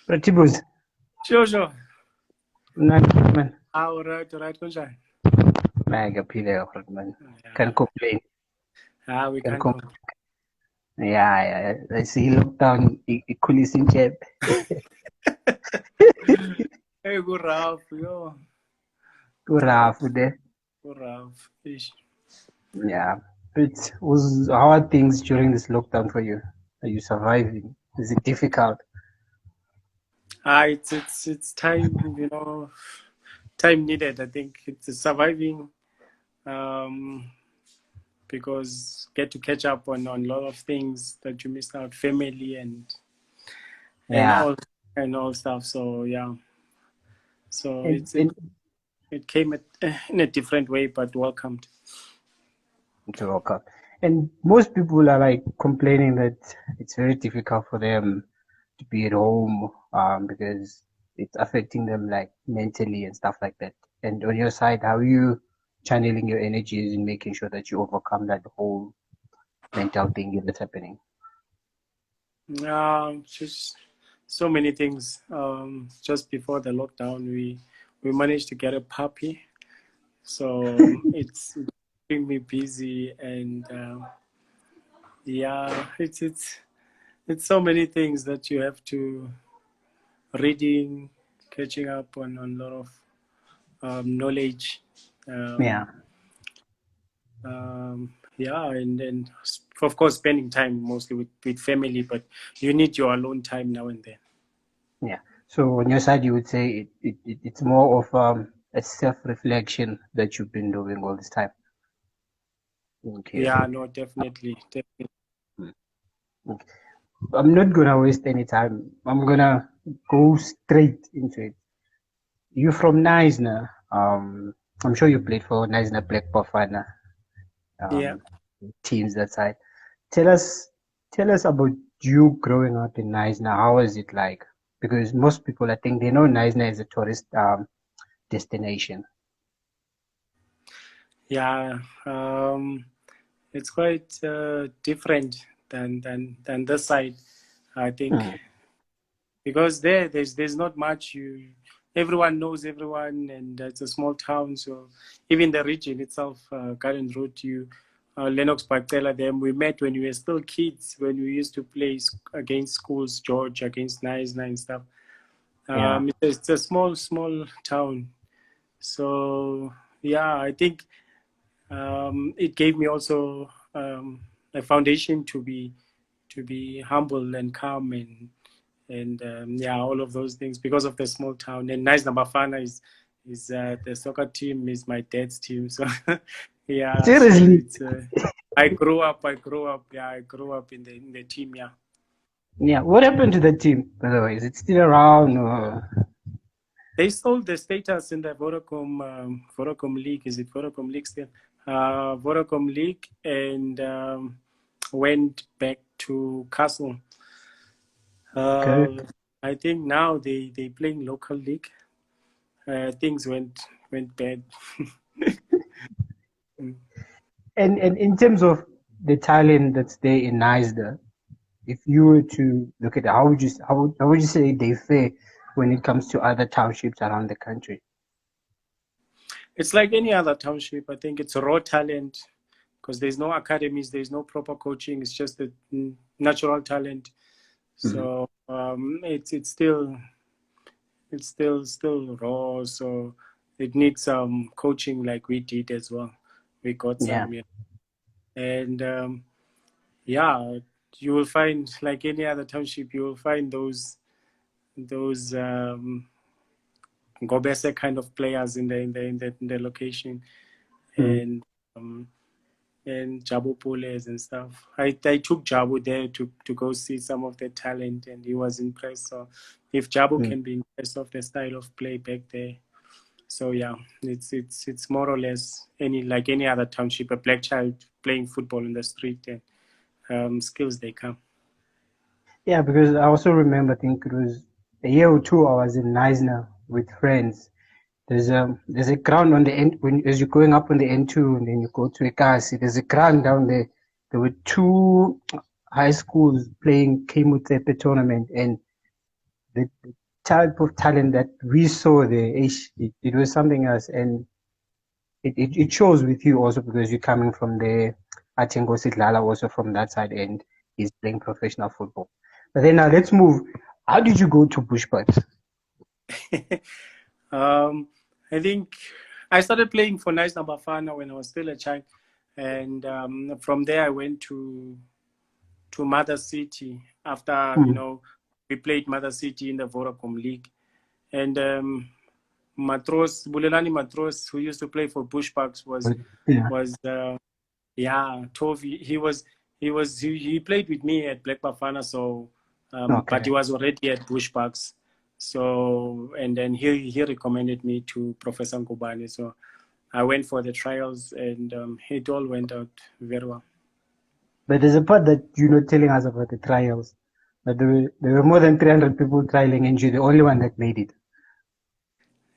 Pratibus, Sure. man. All right, Kunjai. Mega pile man. Can Yeah. complain. We Can can't complain. complain. Yeah. I see lockdown. Kulis in chep. Hey, good Ralph, yo. Rough there. Good Ralph. Ish. Yeah. It was how are things during this lockdown for you? Are you surviving? Is it difficult? It's time, time needed. I think it's surviving, um, because get to catch up on a lot of things that you missed out, family and Yeah. all stuff. So yeah, so And, it it came in a different way, but welcomed. it's okay. And most people are like complaining that it's very difficult for them to be at home because it's affecting them like mentally and stuff like that. And on your side, how are you channeling your energies and making sure that you overcome that whole mental thing that's happening? Just so many things. Just before the lockdown, we managed to get a puppy, so it's keeping me busy, and yeah, it's so many things that you have to reading, catching up on a lot of knowledge. Yeah, Um, yeah, and of course spending time mostly with family, but you need your alone time now and then. yeah. So on your side, you would say it's more of a self-reflection that you've been doing all this time. Okay. Yeah, no, definitely. Mm. Okay. I'm not gonna waste any time. I'm gonna go straight into it. You from Neisner. I'm sure you played for Neisner Black Bafana Yeah, um, teams that side. Tell us, tell us about you growing up in Neisner. How was it like? Because most people, I think, they know Neisner is a tourist destination. yeah. It's quite different than this side, I think, Hmm. because there's not much. Everyone knows everyone, and it's a small town. So even the region itself, Garden Road, Lennox Bactella, them we met when we were still kids, when we used to play against schools, George against Nice and stuff. Yeah, It's a small town. So yeah, I think it gave me also a foundation to be humble and calm and yeah, all of those things because of the small town. And Nice Nabafana is the soccer team is my dad's team. So yeah, so seriously. it's I grew up. Yeah, I grew up in the team. Yeah, Yeah, what happened to the team, by the way? Is it still around? Or... they sold the status in the Vodacom League. Is it Vodacom League still? Vodacom League and went back to Castle. Okay. Uh, I think now they playing local league. Things went bad. Mm. And in terms of the talent that's there in Neisner, if you were to look at it, how would you say they fare when it comes to other townships around the country? It's like any other township. I think it's raw talent because there's no academies, there's no proper coaching. It's just the natural talent. Mhm. So it's still raw. So it needs some coaching like we did as well. We got Yeah. some, yeah. And yeah, you will find like any other township, you will find those Gobese kind of players in the location, Mhm. and um, and Jabu Pules and stuff. I took Jabu there to go see some of the talent, and he was impressed. So if Jabu Mhm. can be impressed of the style of play back there, so yeah, it's more or less any other township, a black child playing football in the street, and skills they come. Yeah, because I also remember, I think it was a year or two, I was in Neisner with friends. There's a ground on the end when as you're going up on the N2 and then you go to Ekasi. There's a ground down there. There were two high schools playing Kemutepe tournament, and the type of talent that we saw there, it was something else, and it shows with you also because you're coming from there. I think Sidlala also from that side, and he's playing professional football. But then now let's move. How did you go to Bushbucks? I think I started playing for Nice Nabafana when I was still a child, and from there I went to Mother City after we played Mother City in the Vodacom League, and Bulelani Matros, who used to play for Bushbucks, was Tovi. He played with me at Black Bafana, so but he was already at Bushbucks. So, and then he recommended me to Professor Nkubane. So I went for the trials, and it all went out very well. But there's a part that you're not telling us about the trials. But there were more than 300 people trialing, and you're the only one that made it.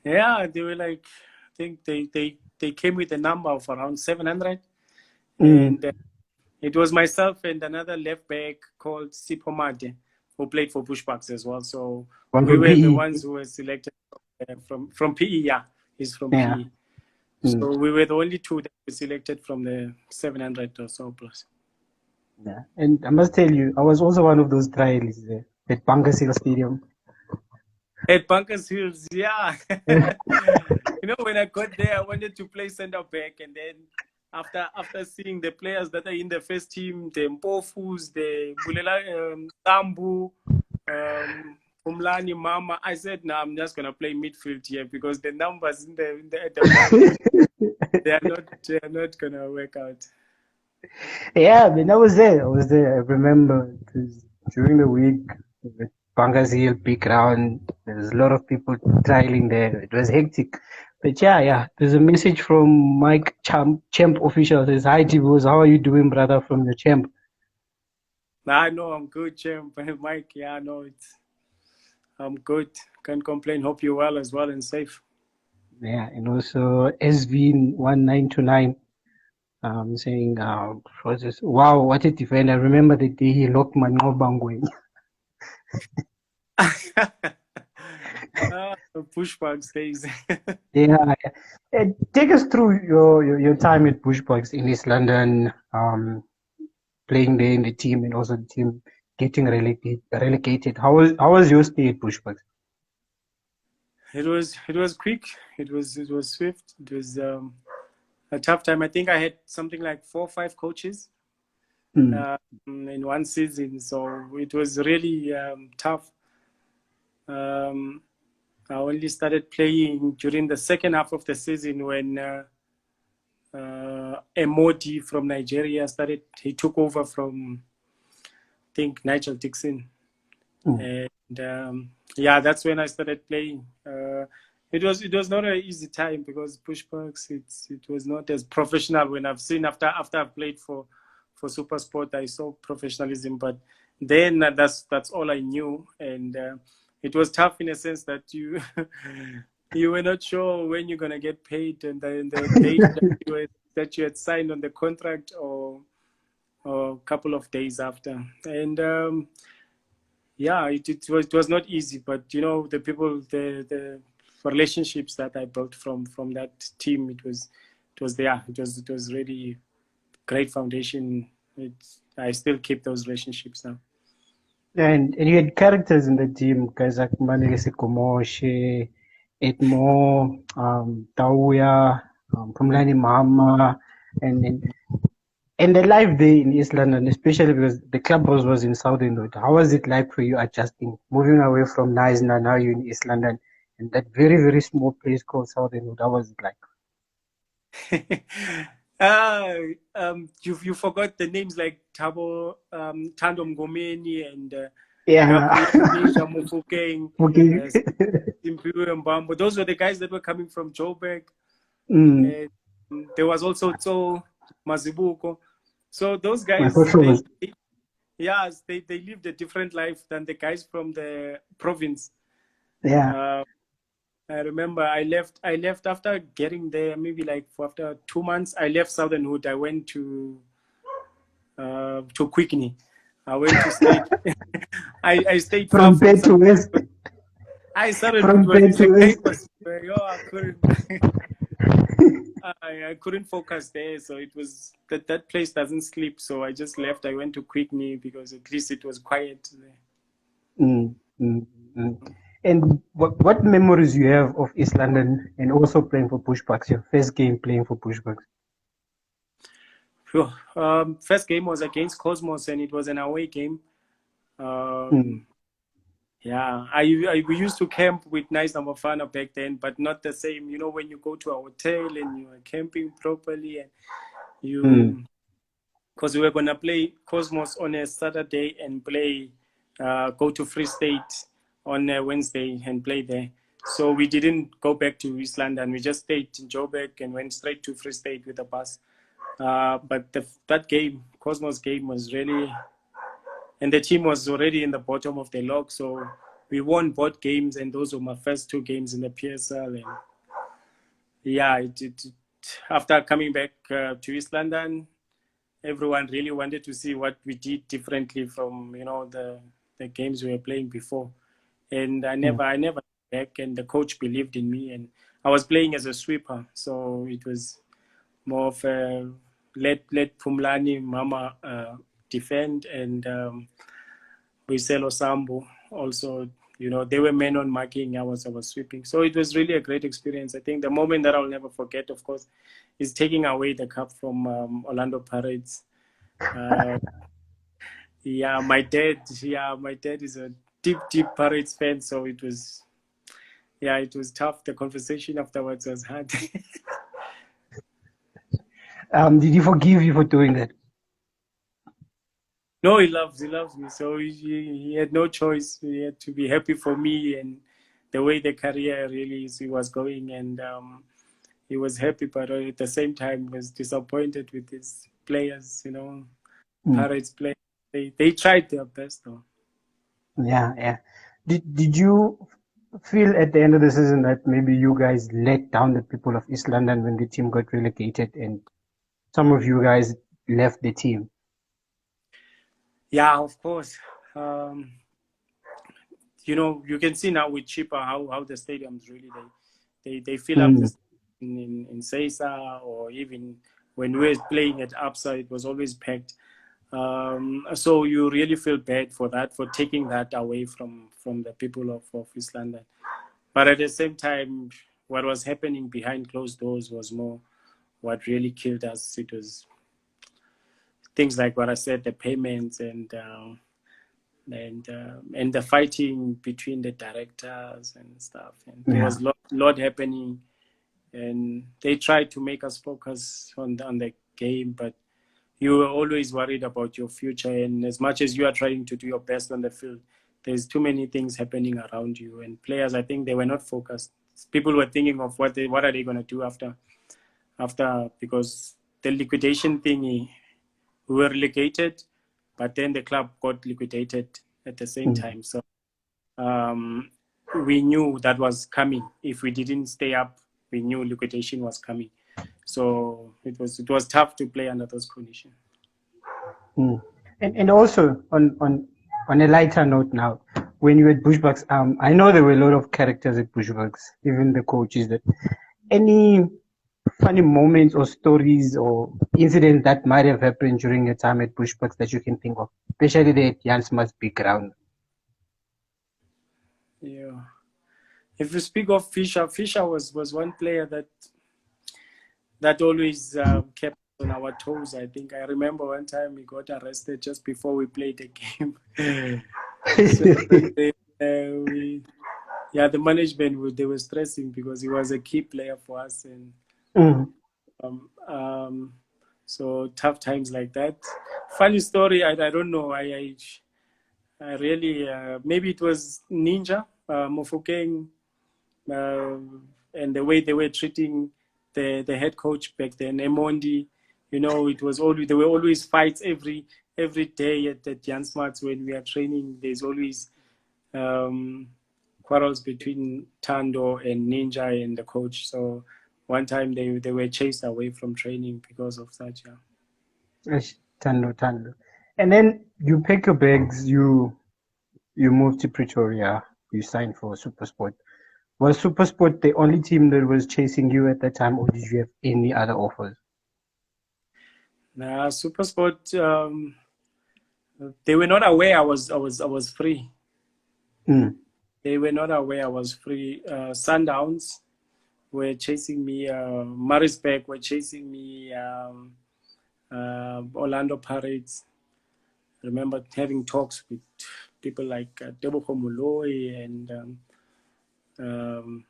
Yeah, they were like, I think they came with a number of around 700. And it was myself and another left back called Sipomade, who played for Bushbucks as well. So we were the ones who were selected from PE. Yeah, he's from PE. So we were the only two that were selected from the 700 or so plus. Yeah, and I must tell you, I was also one of those trialists there at Bunkers Hill Stadium. At Bunkers Hills, yeah. When I got there, I wanted to play centre back, and then after seeing the players that are in the first team, the Mpofus, the Bulela, Tambu, Umlani, Mama, I said, no, I'm just gonna play midfield here because the numbers at the back, they are not gonna work out. Yeah, I mean, I was there. I remember it was during the week, Bunkers Hill, big round. There's a lot of people trialing there. It was hectic. But yeah. There's a message from Mike Champ official. Says, "Hi, Tibos. How are you doing, brother, from your Champ?" I know I'm good, Champ. Mike, yeah, I know I'm good. Can't complain. Hope you're well as well and safe. Yeah, and also SV1929. Saying, wow, what a defender. I remember the day he locked Manqobangwe. Bushbucks days. Yeah. Take us through your time at Bushbucks in East London, playing there in the team and also the team getting relegated. How was your stay at Bushbucks? It was quick. It was swift. It was a tough time. I think I had something like 4 or 5 coaches in one season, so it was really tough. I only started playing during the second half of the season when Emodi from Nigeria he took over from, I think, Nigel Dixon. And that's when I started playing. It was not an easy time because Bushbucks, it was not as professional. When I've seen after I've played for SuperSport, I saw professionalism, but then that's all I knew, and it was tough in a sense that you were not sure when you're gonna get paid, and then the date that you had signed on the contract or a couple of days after, and it was not easy, but the people, the relationships that I built from that team, it was there. It was really great foundation. I still keep those relationships now. And you had characters in the team, guys like Manelisi Komoshe, Edmo, Tauya, Pumlani Mama, and the life there in East London, especially because the club was in Southern Road. How was it like for you adjusting, moving away from Nice now you're in East London, and that very, very small place called Southern Road? How was it like? You forgot the names like Thabo, Tando Mngomeni, and Mbambo. Those were the guys that were coming from Joburg. And there was also Mazibuko. So those guys, they lived a different life than the guys from the province. Yeah. I remember I left after getting there, maybe like after 2 months. I left Southern Hood. I went to Quickney. I went to stay. I stayed from Bay to West. I suddenly from bed to the game rest. was I couldn't I couldn't focus there. So it was that place doesn't sleep. So I just left. I went to Quickney because at least it was quiet there. Mm, mm, mm. And what memories you have of East London and also playing for Bushbucks, your first game playing for Bushbucks? Phew. First game was against Cosmos and it was an away game. Mm, Um, yeah, we used to camp with Nice Number Fana back then, but not the same. You know, when you go to a hotel and you are camping properly and mm, you, because we were gonna play Cosmos on a Saturday and play, go to Free State on a Wednesday and play there. So we didn't go back to East London. We just stayed in Joburg and went straight to Free State with a bus. But that game, Cosmos game, was really, and the team was already in the bottom of the log. So we won both games, and those were my first two games in the PSL. And yeah, after coming back to East London, everyone really wanted to see what we did differently from the games we were playing before. And mm. I never back, and the coach believed in me, and I was playing as a sweeper, so it was more of a let Pumlani Mama defend, and Buiselo Sambo also. They were men on marking. I was sweeping. So it was really a great experience. I think the moment that I'll never forget, of course, is taking away the cup from Orlando Pirates. Uh, my dad is a deep Pirates fan. So it was tough. The conversation afterwards was hard. Did he forgive you for doing that? No, he loves me. So he had no choice. He had to be happy for me and the way the career really he was going. And he was happy, but at the same time was disappointed with his players. Mm. Pirates players. They tried their best though. Yeah, yeah. Did you feel at the end of the season that maybe you guys let down the people of East London when the team got relegated and some of you guys left the team? Yeah, of course. Um, you can see now with Chipper how the stadiums really they fill up Mm, this in Sesa, or even when we were playing at Upside, it was always packed. So you really feel bad for that, for taking that away from the people of East London. But at the same time, what was happening behind closed doors was more what really killed us. It was things like what I said, the payments and the fighting between the directors and stuff. And there yeah. was lot happening, and they tried to make us focus on the game, but you were always worried about your future. And as much as you are trying to do your best on the field, there's too many things happening around you. And players, I think they were not focused. People were thinking of what are they going to do after because the liquidation thingy, we were relegated, but then the club got liquidated at the same Mm. time. So um, we knew that was coming. If we didn't stay up, we knew liquidation was coming. So it was tough to play under those conditions. Mm. And also on a lighter note now, when you were at Bushbucks, I know there were a lot of characters at Bushbucks, even the coaches. That any funny moments or stories or incidents that might have happened during your time at Bushbucks that you can think of, especially the Jan Smuts big ground. Yeah. If you speak of Fisher, Fisher was one player that always kept on our toes. I think I remember one time we got arrested just before we played the game. So the management they were stressing because he was a key player for us, and Mm, um, um, so tough times like that. Funny story, I don't know. I really maybe it was Ninja Mofokeng, uh, and the way they were treating the head coach back then, Emondi. It was always there were always fights every day at Jan Smarts when we are training. There's always um, quarrels between Tando and Ninja and the coach. So one time they were chased away from training because of that. Yeah. Ish, Tando, Tando. And then you pack your bags, you move to Pretoria. you signed for SuperSport. Was SuperSport the only team that was chasing you at that time, or did you have any other offers? Nah, SuperSport. They were not aware I was free. Mm, They were not aware I was free. Sundowns were chasing me. Marisburg were chasing me. Orlando Pirates. I remember having talks with people like Thabo and um,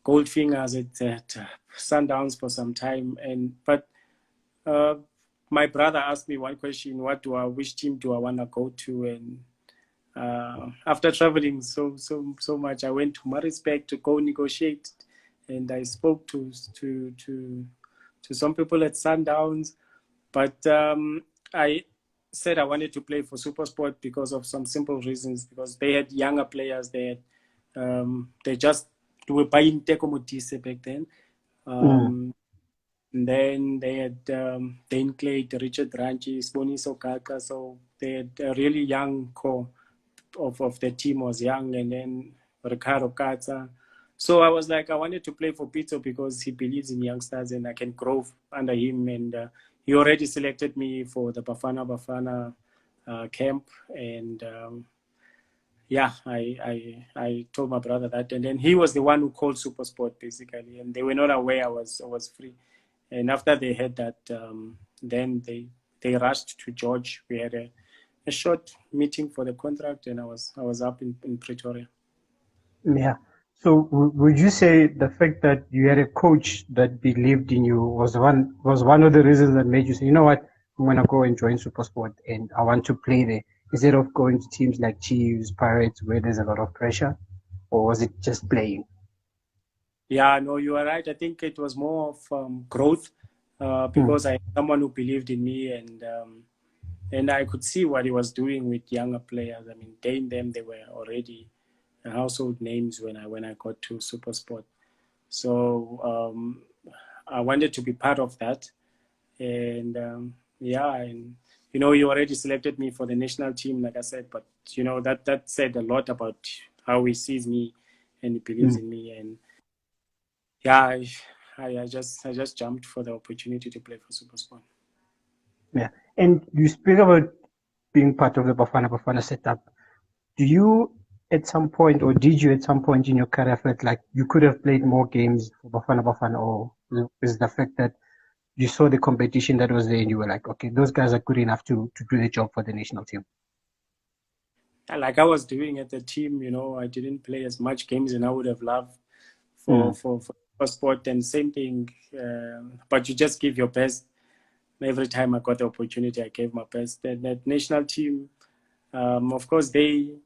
Goldfingers at Sundowns for some time. But uh, my brother asked me one question: which team do I want to go to? And after traveling so much, I went to Marisburg to go negotiate, and I spoke to some people at Sundowns, but I said I wanted to play for SuperSport because of some simple reasons. Because they had younger players, they just were buying Teko Motise back then. mm, And then they had Dane Clay, Richard Ranchi, Sponi Sokaka, so they had a really young core of the team was young, and then Ricardo Katza. So I was like, I wanted to play for Pito because he believes in youngsters and I can grow under him. And he already selected me for the Bafana camp. And yeah, I told my brother that. And then he was the one who called SuperSport basically. And they were not aware I was free. And after they had that, then they rushed to George. We had a short meeting for the contract, and I was up in Pretoria. yeah. So would you say the fact that you had a coach that believed in you was one of the reasons that made you say, you know what, I'm gonna go and join SuperSport and I want to play there instead of going to teams like Chiefs, Pirates, where there's a lot of pressure, or was it just playing? Yeah, no, you are right. I think it was more of growth Mm, because I had someone who believed in me, and I could see what he was doing with younger players. I mean, they were already household names when I got to SuperSport. So I wanted to be part of that, and yeah, and you already selected me for the national team, like I said, but that said a lot about how he sees me and he believes mm, in me, and yeah, I just jumped for the opportunity to play for SuperSport. yeah. And you speak about being part of the Bafana setup. Do you at some point, or did you at some point in your career felt like you could have played more games for Bafana, or is the fact that you saw the competition that was there and you were like, okay, those guys are good enough to do the job for the national team? Like I was doing at the team, I didn't play as much games and I would have loved Mm, for sport, and same thing. But you just give your best. Every time I got the opportunity, I gave my best. And that national team, of course, they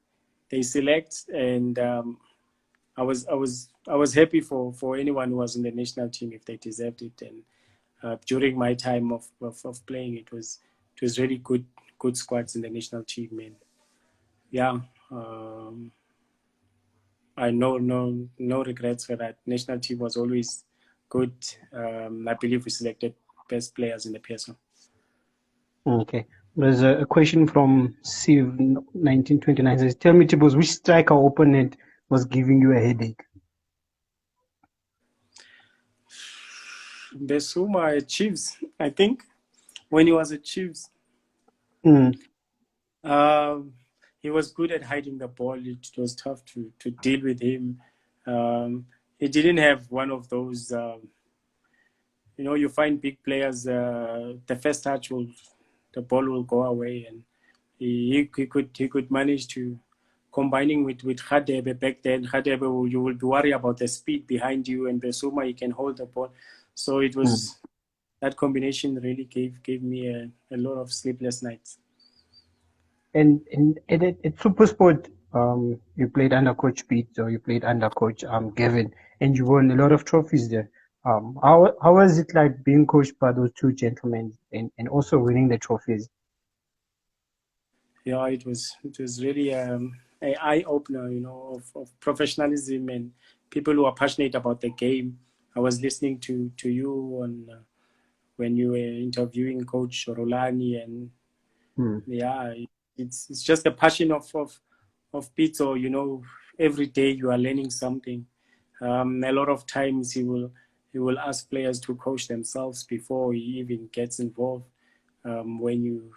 select, and I was happy for anyone who was in the national team if they deserved it. And during my time of playing, it was really good squads in the national team, and yeah. I know no regrets for that. National team was always good. I believe we selected best players in the PSL. okay. There's a question from Siv 1929 says, tell me, Tibos, which striker opponent was giving you a headache? Besuma at Chiefs, I think, when he was at Chiefs, Mm, um, he was good at hiding the ball. It was tough to deal with him. He didn't have one of those. You find big players. The first touch the ball will go away, and he could manage to combining with Khadebe back then. Khadebe, you will be worried about the speed behind you, and Besuma, he can hold the ball. So it mm. was that combination really gave me a lot of sleepless nights. And at SuperSport, you played under Coach Pete or you played under Coach Gavin, and you won a lot of trophies there. How was it like being coached by those two gentlemen and also winning the trophies? Yeah, it was really an eye opener, of professionalism and people who are passionate about the game. I was listening to you on when you were interviewing Coach Rolani, and Hmm. yeah, it's just the passion of Pizzo, every day you are learning something. A lot of times he will ask players to coach themselves before he even gets involved. When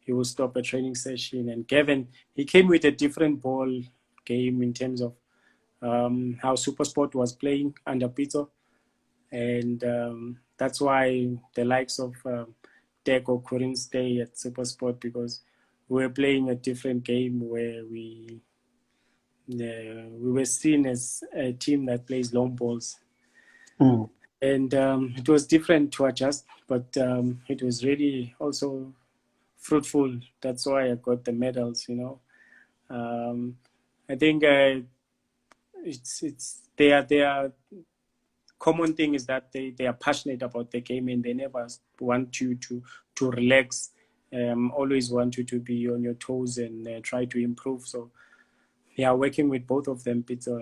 he will stop a training session. And Kevin, he came with a different ball game in terms of how SuperSport was playing under Pizzo. And that's why the likes of Deco couldn't stay at SuperSport, because we were playing a different game where we were seen as a team that plays long balls. And it was different to adjust, but it was really also fruitful. That's why I got the medals. I think they are common thing is that they are passionate about the game, and they never want you to relax. Always want you to be on your toes and try to improve. So yeah, working with both of them, Peter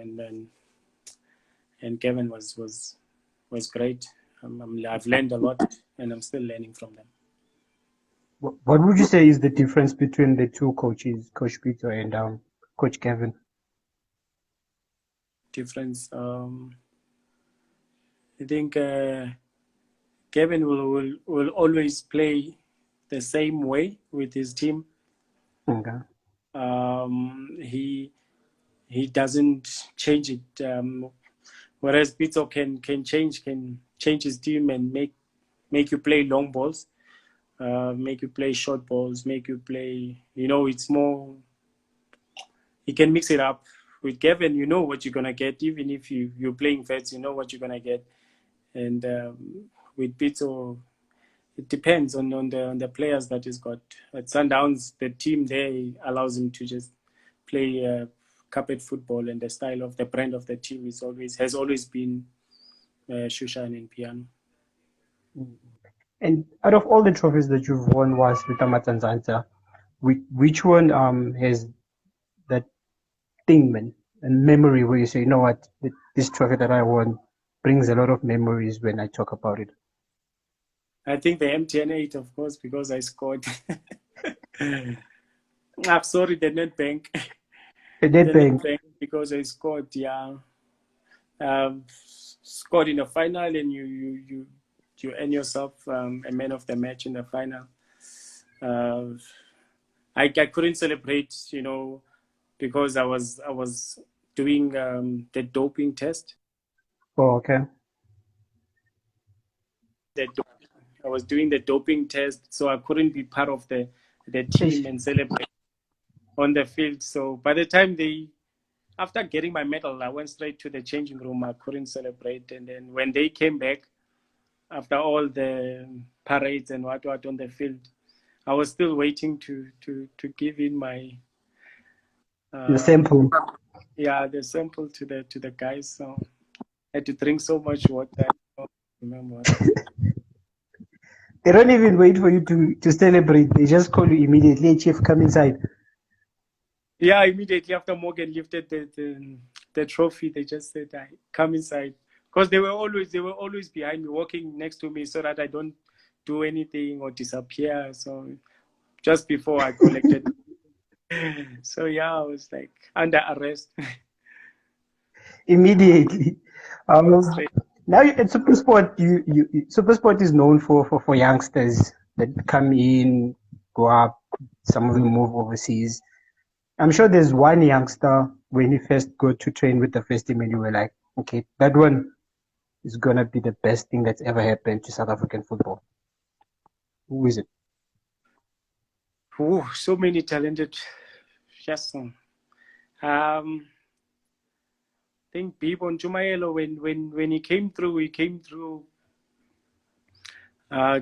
and Kevin was great. I've learned a lot, and I'm still learning from them. What would you say is the difference between the two coaches, Coach Peter and Coach Kevin? Difference. I think Kevin will always play the same way with his team. Okay. He doesn't change it. Whereas Pizzo can change his team and make you play long balls, make you play short balls, make you play. It's more. He can mix it up. With Kevin, you know what you're gonna get. Even if you're playing vets, you know what you're gonna get. And with Pizzo, it depends on the players that he's got. At Sundowns, the team there allows him to just play carpet football, and the style of the brand of the team has always been Shushan and Piano. And out of all the trophies that you've won was with Amatanzanta, which one has that thing, man, and memory where you say, you know what, this trophy that I won brings a lot of memories when I talk about it? I think the MTN 8, of course, because I scored. I'm sorry, the Nedbank. The Nedbank, because I scored, yeah. Scored in the final, and you earn yourself a man of the match in the final. I couldn't celebrate, because I was doing the doping test. Oh, okay. I was doing the doping test, so I couldn't be part of the team and celebrate on the field. So by the time after getting my medal, I went straight to the changing room. I couldn't celebrate. And then when they came back, after all the parades and what on the field, I was still waiting to give in my the sample. Yeah, the sample to the guys. So I had to drink so much water. I don't remember what. They don't even wait for you to celebrate. They just call you immediately. Hey, Chief, come inside. Yeah, immediately after Morgan lifted the trophy, they just said, "Come inside," because they were always behind me, walking next to me, so that I don't do anything or disappear. So just before I collected, so yeah, I was like under arrest Immediately. Now at SuperSport, SuperSport is known for youngsters that come in, go up. Some of them move overseas. I'm sure there's one youngster when he first got to train with the first team, and you were like, okay, that one is gonna be the best thing that's ever happened to South African football. Who is it? Ooh, so many talented. Yes. I think Bibo Njumayelo, when he came through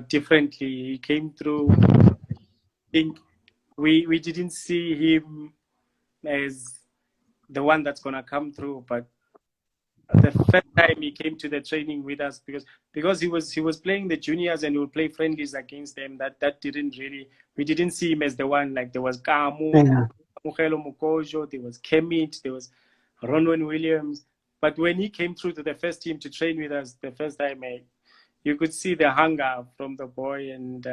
differently. He came through. I think we didn't see him as the one that's gonna come through, but the first time he came to the training with us, because he was playing the juniors and we would play friendlies against them. That didn't really, we didn't see him as the one. Like there was Kamu, Mugelo Mukojo, there was Kemit, there was Ronwen Williams. But when he came through to the first team to train with us the first time, you could see the hunger from the boy, and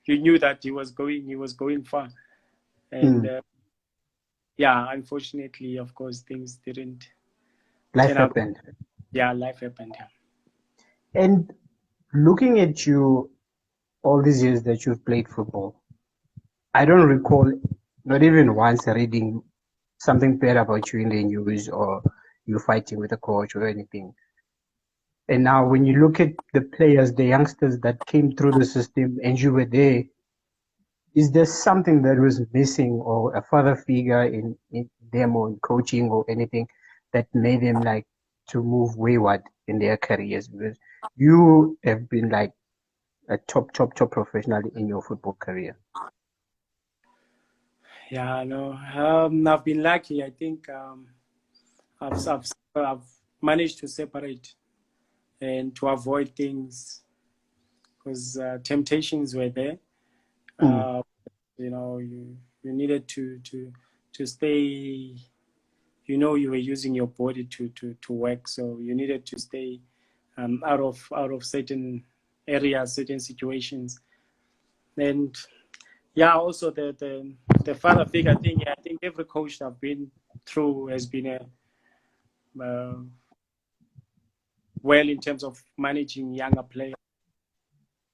you knew that he was going far. And yeah, unfortunately, of course, things didn't Life turn out. happened. Yeah, life happened. Yeah. And looking at you all these years that you've played football, I don't recall not even once reading something bad about you in the news or you fighting with a coach or anything. And now when you look at the players, the youngsters that came through the system and you were there, is there something that was missing or a father figure in them or in coaching or anything that made them like to move wayward in their careers? Because you have been like a top professional in your football career. Yeah, no, I've been lucky. I think I've managed to separate and to avoid things because temptations were there. Mm, Uh, you know, you needed to stay. You know, you were using your body to work, so you needed to stay out of certain areas, certain situations, and yeah, also the father figure thing. Yeah, I think every coach I've been through has been a well in terms of managing younger players.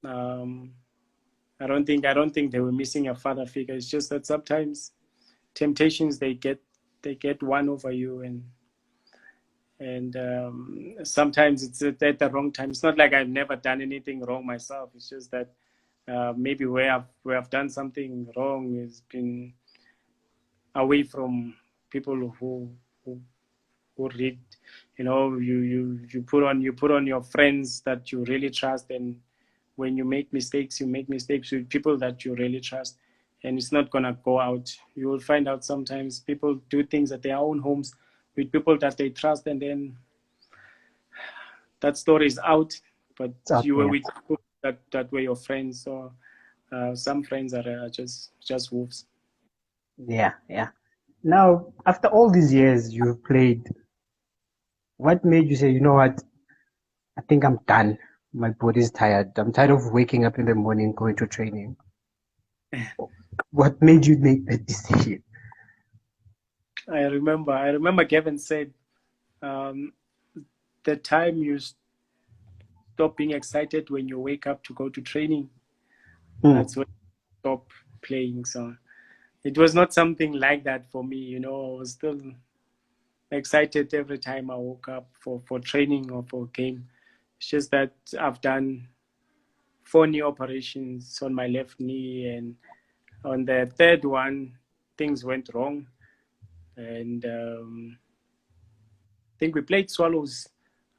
Um, I don't think they were missing a father figure. It's just that sometimes temptations they get one over you, and sometimes it's at the wrong time. It's not like I've never done anything wrong myself. It's just that maybe where I've done something wrong has been away from people who who read. You know, you put on your friends that you really trust, and when you make mistakes, you make mistakes with people that you really trust, and it's not gonna go out. You will find out sometimes people do things at their own homes with people that they trust, and then that story is out. But it's out you were there. with people that were your friends. So some friends are just wolves. Yeah, yeah. Now, after all these years you've played, what made you say, you know what, I think I'm done. My body's tired. I'm tired of waking up in the morning, going to training. What made you make that decision? I remember Gavin said um, the time you stop being excited when you wake up to go to training, that's Mm, when you stop playing. So it was not something like that for me. You know, I was still excited every time I woke up for training or for game. It's just that I've done 4 knee operations on my left knee, and on the third one, things went wrong. And I think we played Swallows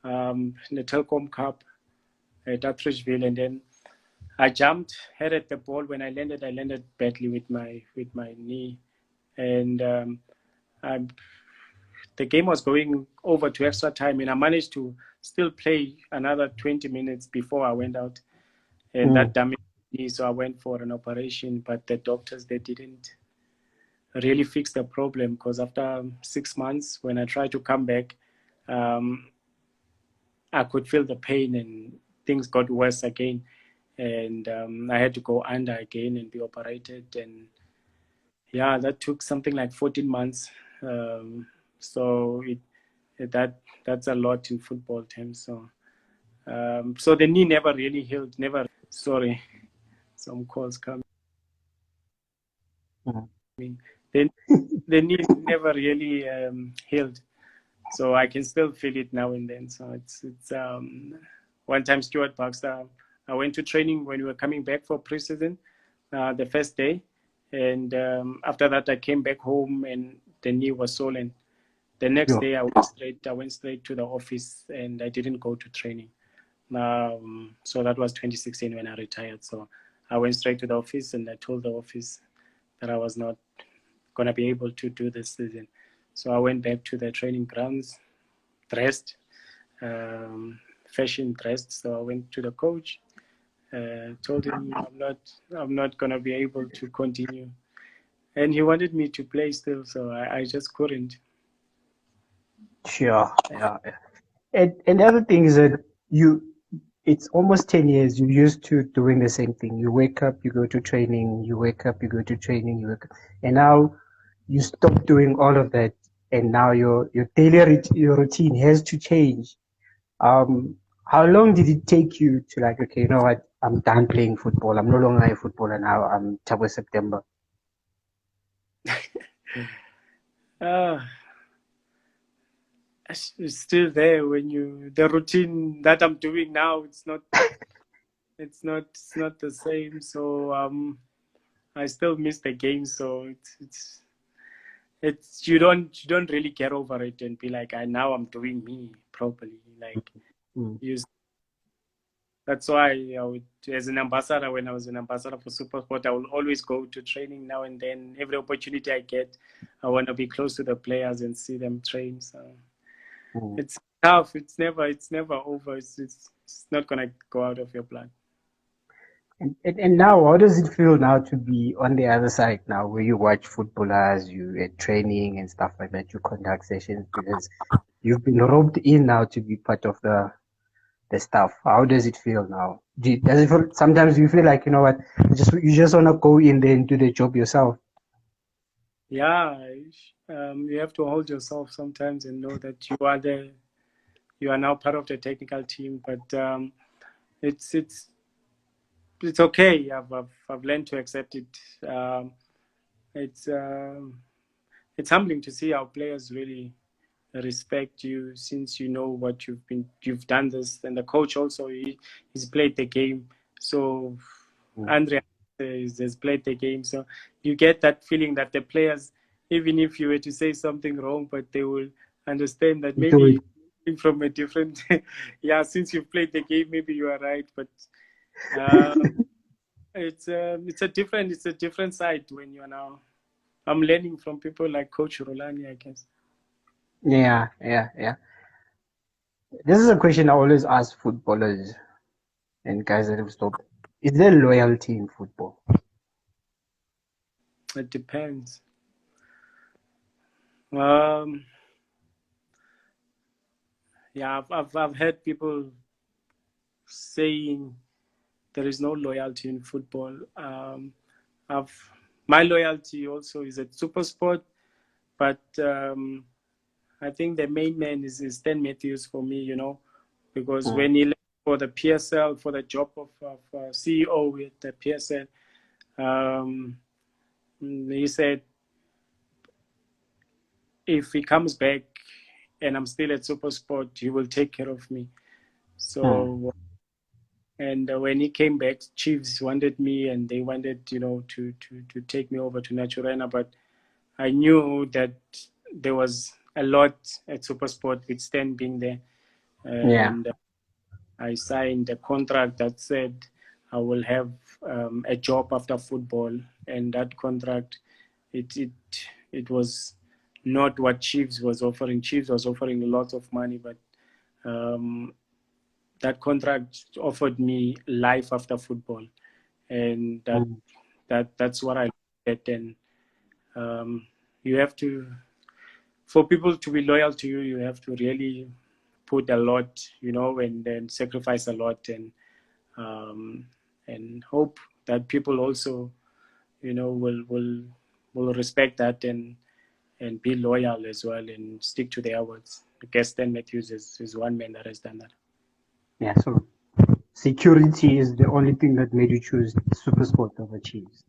in the Telkom Cup at Atteridgeville, and then I jumped, headed the ball. When I landed badly with my knee, and I, the game was going over to extra time, and I managed to still play another 20 minutes before I went out, and that mm, damaged me. So I went for an operation, but the doctors they didn't really fix the problem because after 6 months, when I tried to come back, um, I could feel the pain and things got worse again. And I had to go under again and be operated. And yeah, that took something like 14 months. So that's a lot in football terms. So the knee never really healed. Never. Sorry, some calls coming. mm. Then the knee never really healed. So I can still feel it now and then. So it's one time Stuart Baxter. I went to training when we were coming back for preseason, the first day, and after that I came back home and the knee was swollen. The next Sure. day I went straight to the office and I didn't go to training. So that was 2016 when I retired. So I went straight to the office and I told the office that I was not going to be able to do this season. So I went back to the training grounds, dressed, fashion dressed. So I went to the coach, told him I'm not gonna be able to continue, and he wanted me to play still, so I just couldn't. Sure. Yeah. Yeah. And the other thing is that you it's almost 10 years. You're used to doing the same thing. You wake up, you go to training, you wake up, you go to training, you wake up. And now you stop doing all of that. And now your daily your routine has to change. How long did it take you to like, okay, you know what? I'm done playing football. I'm no longer a footballer now. I'm Thabo September. uh, it's still there when the routine that I'm doing now, it's not the same. So I still miss the game. So it's you don't really get over it and be like, I now I'm doing me properly. Like Mm, you That's why I would, as an ambassador, when I was an ambassador for SuperSport, I will always go to training now and then. Every opportunity I get, I want to be close to the players and see them train. So mm. it's tough. It's never over. It's not gonna go out of your blood. And now, how does it feel now to be on the other side now, where you watch footballers, you at training and stuff like that, you conduct sessions because you've been roped in now to be part of the stuff. How does it feel now? Does it feel sometimes you feel like you know what, you just wanna go in there and do the job yourself? Yeah, you have to hold yourself sometimes and know that you are now part of the technical team. But it's it's it's okay. I've learned to accept it. It's it's humbling to see how players really respect you since you know what you've done this, and the coach also he's played the game. So Mm. Andre has played the game, so you get that feeling that the players, even if you were to say something wrong, but they will understand that You do it. maybe from a different yeah, since you've played the game, maybe you are right. But uh, it's a different side when you're now. I'm learning from people like Coach Rolani, I guess. Yeah, yeah, yeah. This is a question I always ask footballers and guys that have stopped. Is there loyalty in football? It depends. Um, yeah, I've heard people saying there is no loyalty in football. I've My loyalty also is at SuperSport, but I think the main man is Stan Matthews for me. Because Mm, when he left for the PSL for the job of CEO with the PSL, um, he said if he comes back and I'm still at SuperSport, he will take care of me. mm, So, and when he came back, Chiefs wanted me and they wanted, to take me over to Naturena. But I knew that there was a lot at SuperSport with Stan being there. yeah. And I signed a contract that said I will have a job after football. And that contract, it, it, it was not what Chiefs was offering. Chiefs was offering lots of money, but um, that contract offered me life after football, and Mm, that's what I looked at. And you have to, for people to be loyal to you, you have to really put a lot, and then sacrifice a lot, um, and hope that people also, will respect that and be loyal as well and stick to their words. I guess Stan Matthews is one man that has done that. yeah. So security is the only thing that made you choose SuperSport over Chiefs.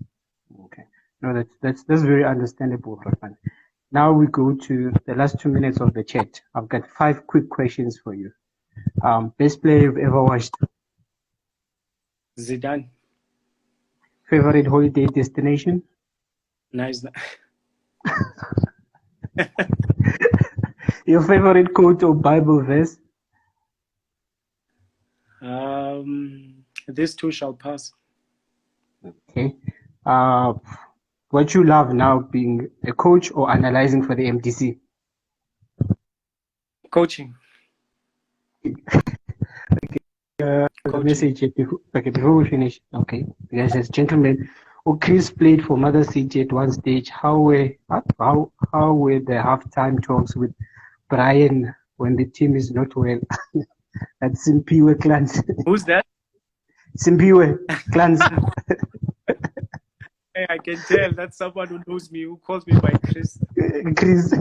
Okay. No, that's very understandable, Rahman. Now we go to the last 2 minutes of the chat. I've got 5 quick questions for you. Best player you've ever watched. Zidane, Favorite holiday destination. nice. Your favorite quote or Bible verse. This too shall pass. Okay. Uh, what you love now, being a coach or analyzing for the MTC. Coaching, The coaching. message before, okay, before we finish. Okay, guys, says, gentlemen, oh, Chris played for Mother City at one stage. How were the halftime talks with Brian when the team is not well? That's Simpiwe clans. Who's that? Simpiwe clans. Hey, I can tell that's someone who knows me, who calls me by Chris. Chris.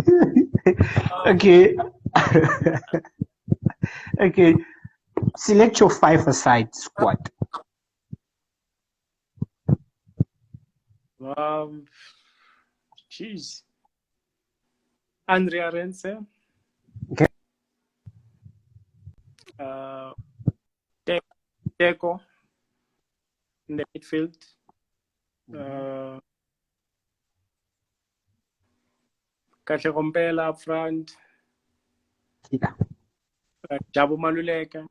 Okay. Okay. Select your 5-a-side squad. Jeez. Andrea Rense. Okay. Deco in the midfield. Kahle Kompela up front. Yeah. Jabu Maluleke.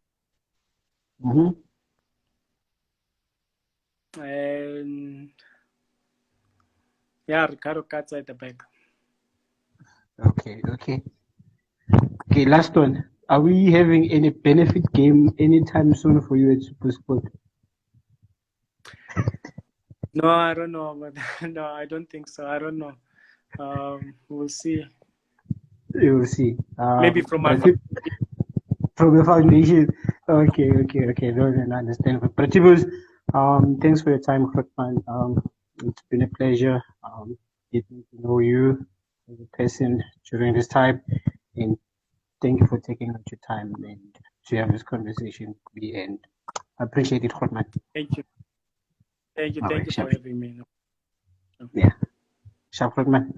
And yeah, Ricardo Katza at the back. Okay. Okay, last one. Are we having any benefit game anytime soon for you at SuperSport? No, I don't know, but no, I don't think so. I don't know. We'll see. You will see. Maybe from my from the foundation. Okay. No, I understand. But Tibos, thanks for your time, Hotman. It's been a pleasure getting to know you as a person during this time, and thank you for taking out your time and to have this conversation with me. And I appreciate it, Hotman. Thank you. Thank you for having me. Yeah, Sharp Hotman.